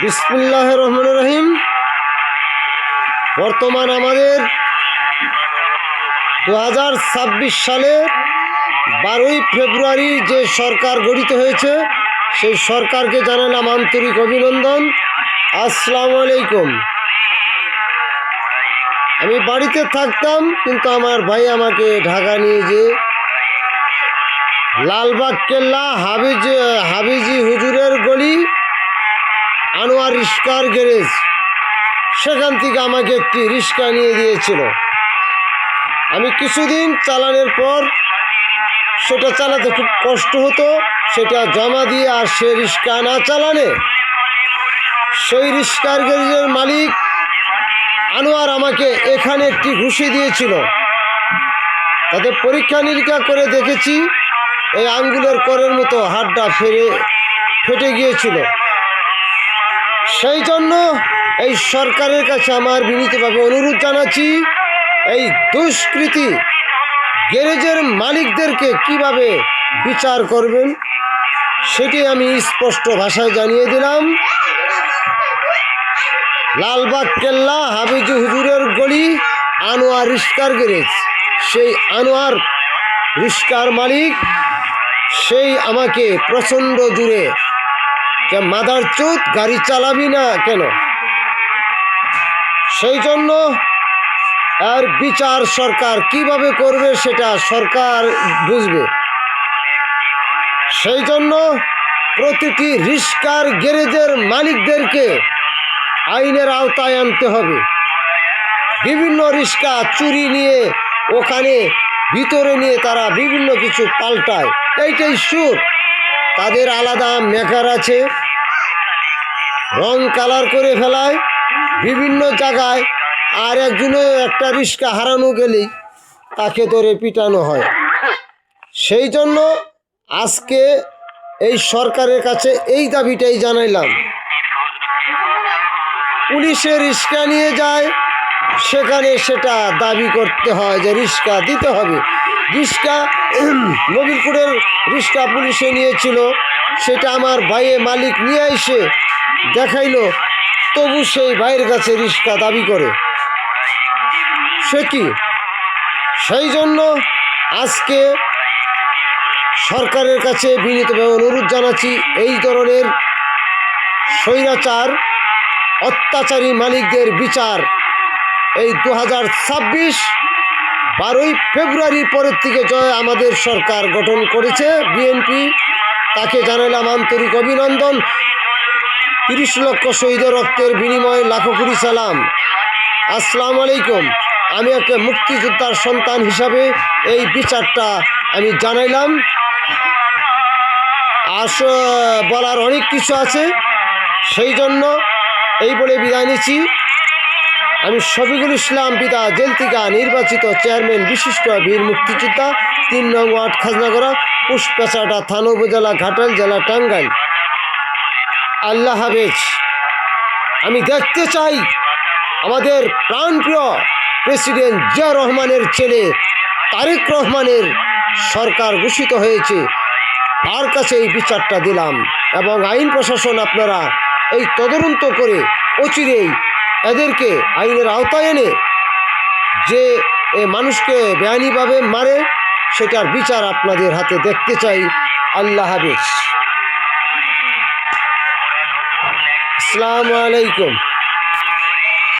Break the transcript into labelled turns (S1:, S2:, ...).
S1: বিসমিল্লাহির রহমানির রহিম। বর্তমান আমাদের 2026 সালে 12ই ফেব্রুয়ারি যে সরকার গঠিত হয়েছে সেই সরকারকে জানালাম আন্তরিক অভিনন্দন। আসসালামু আলাইকুম। আমি বাড়িতে থাকতাম, কিন্তু আমার ভাই আমাকে ঢাকা নিয়ে যেয়ে লালবাগ কেল্লা, হাবিজি হুজুরের গলি, আনোয়ার রিস্কার গ্যারেজ, সেখান থেকে আমাকে একটি রিস্কা নিয়ে দিয়েছিল। আমি কিছুদিন চালানোর পর সেটা চালাতে খুব কষ্ট হতো, সেটা জমা দিয়ে আর সে রিস্কা না চালানে সেই রিস্কার গ্যারেজের মালিক আনোয়ার আমাকে এখানে একটি ঘুষি দিয়েছিল। তাতে পরীক্ষা নিরীক্ষা করে দেখেছি এই আঙ্গুলের করের মতো হাড়টা ফেটে গিয়েছিল। সেই জন্য এই সরকারের কাছে আমার বিনীতভাবে অনুরোধ জানাচ্ছি, এই দুষ্কৃতী গ্যারেজের মালিকদেরকে কিভাবে বিচার করবেন সেটি আমি স্পষ্ট ভাষায় জানিয়ে দিলাম। লালবাগ কেল্লা, হাবিজি হুজুরের গলি, আনোয়ার রিস্কার গ্যারেজ, সেই আনোয়ার রিস্কার মালিক সেই আমাকে প্রচণ্ড জুড়ে যে মাদারচোদ গাড়ি চালাবি না কেন, সেই জন্য আর বিচার সরকার কিভাবে করবে সেটা সরকার বুঝবে। সেই জন্য প্রতিটি রিস্কার গ্যারেজের মালিকদেরকে আইনের আওতায় আনতে হবে। বিভিন্ন রিস্কা চুরি নিয়ে ওখানে ভিতরে নিয়ে তারা বিভিন্ন কিছু পাল্টায়, এইটাই সুর। তাদের আলাদা মেকার আছে, রং কালার করে ফেলায় বিভিন্ন জায়গায়। আর একজনে একটা রিস্কা হারানো গেলেই তাকে ধরে পিটানো হয়। সেই জন্য আজকে এই সরকারের কাছে এই দাবিটাই জানাইলাম। পুলিশে রিস্কা নিয়ে যায়, সেখানে সেটা দাবি করতে হয় যে রিস্কা দিতে হবে। রিস্কা নবীনপুরের রিস্কা পুলিশে নিয়েছিল, সেটা আমার ভাইয়ে মালিক নিয়ে এসে দেখাইলো, তবু সেই ভাইয়ের কাছে রিস্কা দাবি করে। সে কি? সেই জন্য আজকে সরকারের কাছে বিনীতভাবে অনুরোধ জানাচ্ছি, এই ধরনের স্বৈরাচার অত্যাচারী মালিকদের বিচার এই 2026 12ই ফেব্রুয়ারির পরের থেকে আমাদের সরকার গঠন করেছে বিএনপি, তাকে জানালাম আন্তরিক অভিনন্দন। 30 লক্ষ শহীদের রক্তের বিনিময়ে লাখো কোটি সালাম। আসসালামু আলাইকুম। আমি একটা মুক্তিযোদ্ধার সন্তান হিসাবে এই বিচারটা আমি জানাইলাম। বলার অনেক কিছু আছে, সেই জন্য এই বলে বিদায় নিচ্ছি। আমি শফিকুল ইসলাম পিতা জেলতিকা, নির্বাচিত চেয়ারম্যান, বিশিষ্ট বীর মুক্তিযোদ্ধা, 3 নং ওয়ার্ড, খাজনাগড়া, পুষ্পেচাটা থানা, উপজেলা ঘাটাইল, জেলা টাঙ্গাইল। আল্লাহ হাফেজ। আমি দেখতে চাই আমাদের প্রাণপ্রিয় প্রেসিডেন্ট জিয়া রহমানের ছেলে তারেক রহমানের সরকার ঘোষিত হয়েছে, তার কাছে এই বিচারটা দিলাম। এবং আইন প্রশাসন আপনারা এই তদন্ত করে অচিরেই এদেরকে আইনের আওতায় এনে যে মানুষকে বেআইনিভাবে মারে সেটার বিচার আপনাদের হাতে দেখতে চাই। আল্লাহ হাফেজ। আসসালামু আলাইকুম।